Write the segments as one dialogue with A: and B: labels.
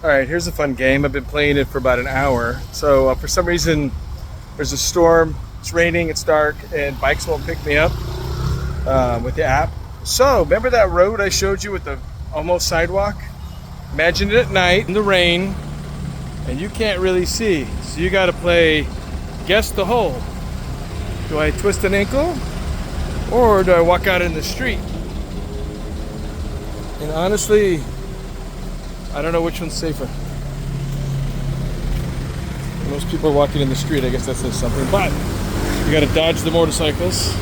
A: All right, here's a fun game. I've been playing it for about an hour. So for some reason, there's a storm. It's raining. It's dark, and bikes won't pick me up with the app. So remember that road I showed you with the almost sidewalk? Imagine it at night in the rain, and you can't really see. So you got to play guess the hole. Do I twist an ankle, or do I walk out in the street? And honestly, I don't know which one's safer. Most people are walking in the street. I guess that says something. But you got to dodge the motorcycles.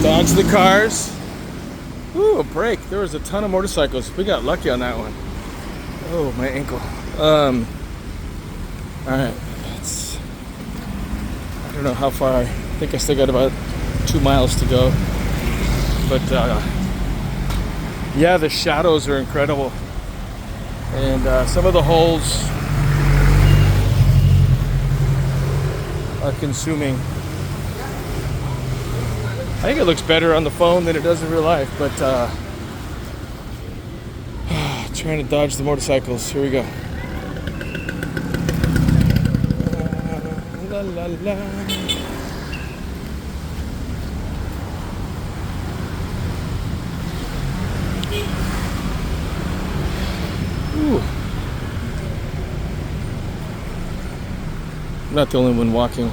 A: Dodge the cars. Ooh, a break. There was a ton of motorcycles. We got lucky on that one. Oh, my ankle. All right. I don't know how far. I think I still got about 2 miles to go. But yeah, the shadows are incredible. And some of the holes are consuming. I think it looks better on the phone than it does in real life, but trying to dodge the motorcycles. Here we go. La, la, la. Ooh. I'm not the only one walking.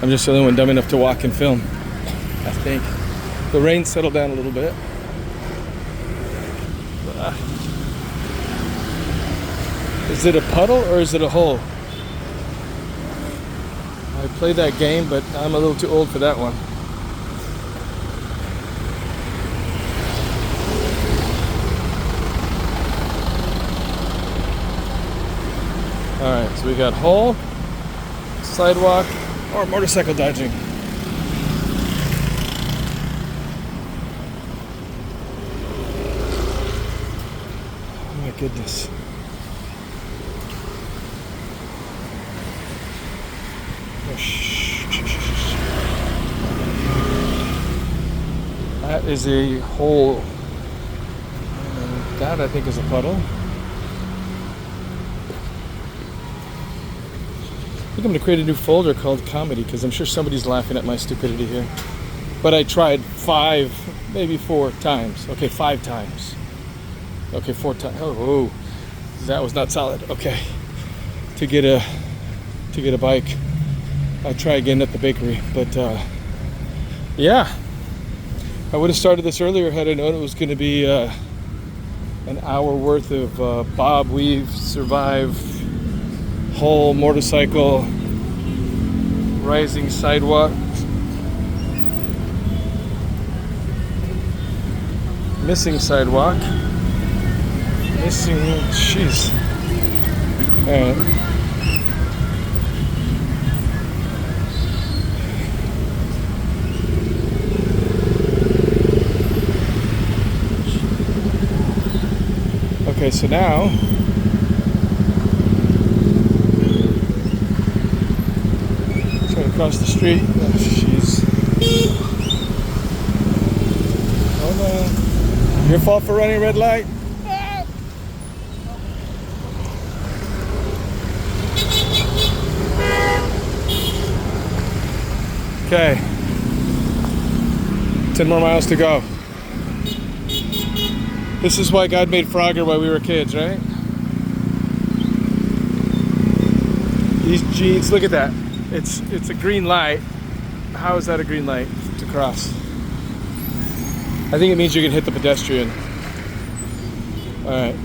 A: I'm just the only one dumb enough to walk and film, I think. The rain settled down a little bit. Is it a puddle or is it a hole? I played that game, but I'm a little too old for that one. Alright, so we got hole, sidewalk, or motorcycle dodging. Oh my goodness. That is a hole. And that I think is a puddle. I think I'm going to create a new folder called comedy because I'm sure somebody's laughing at my stupidity here. But I tried 5, maybe 4 times. Okay, 5 times. Okay, 4 times. Oh, that was not solid. Okay, to get a bike. I'll try again at the bakery. But yeah, I would have started this earlier had I known it was going to be an hour worth of bob weave, survive, hole, motorcycle, rising sidewalk, missing sidewalk, missing, jeez. All right. Okay, so now try to cross the street. Oh, jeez. Hold on. Your fault for running red light. Okay. 10 more miles to go. This is why God made Frogger while we were kids, right? These jeans, look at that. It's a green light. How is that a green light to cross? I think it means you can hit the pedestrian. All right.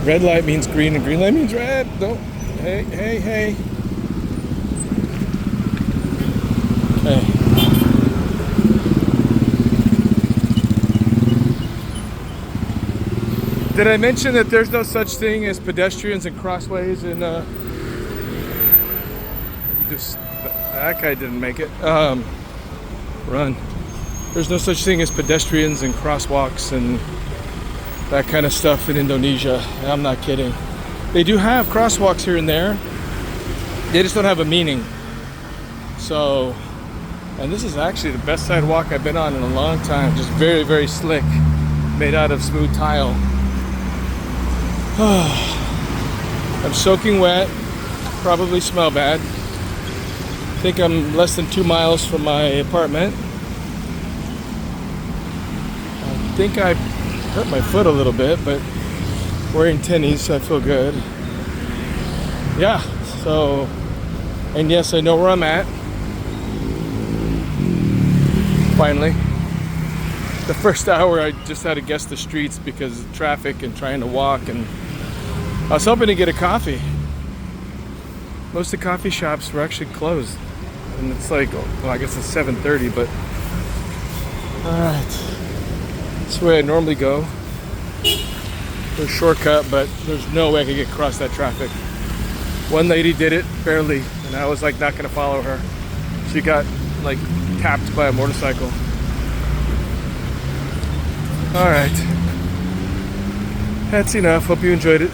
A: Red light means green and green light means red. Don't. Hey, hey, hey. Okay. Did I mention that there's no such thing as pedestrians and crossways in that guy didn't make it. Run. There's no such thing as pedestrians and crosswalks and that kind of stuff in Indonesia. I'm not kidding. They do have crosswalks here and there. They just don't have a meaning. So, and this is actually the best sidewalk I've been on in a long time. Just very, very slick, made out of smooth tile. I'm soaking wet, probably smell bad. I think I'm less than 2 miles from my apartment. I think I hurt my foot a little bit, but wearing tennies, so I feel good. Yeah, so, and yes, I know where I'm at. Finally. The first hour I just had to guess the streets because of traffic and trying to walk, and I was hoping to get a coffee. Most of the coffee shops were actually closed. And it's like, well, I guess it's 7:30, but alright. This is the way I normally go. There's a shortcut, but there's no way I could get across that traffic. One lady did it, barely, and I was like not gonna follow her. She got like tapped by a motorcycle. Alright. That's enough. Hope you enjoyed it.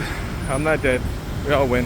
A: I'm not dead. We all win.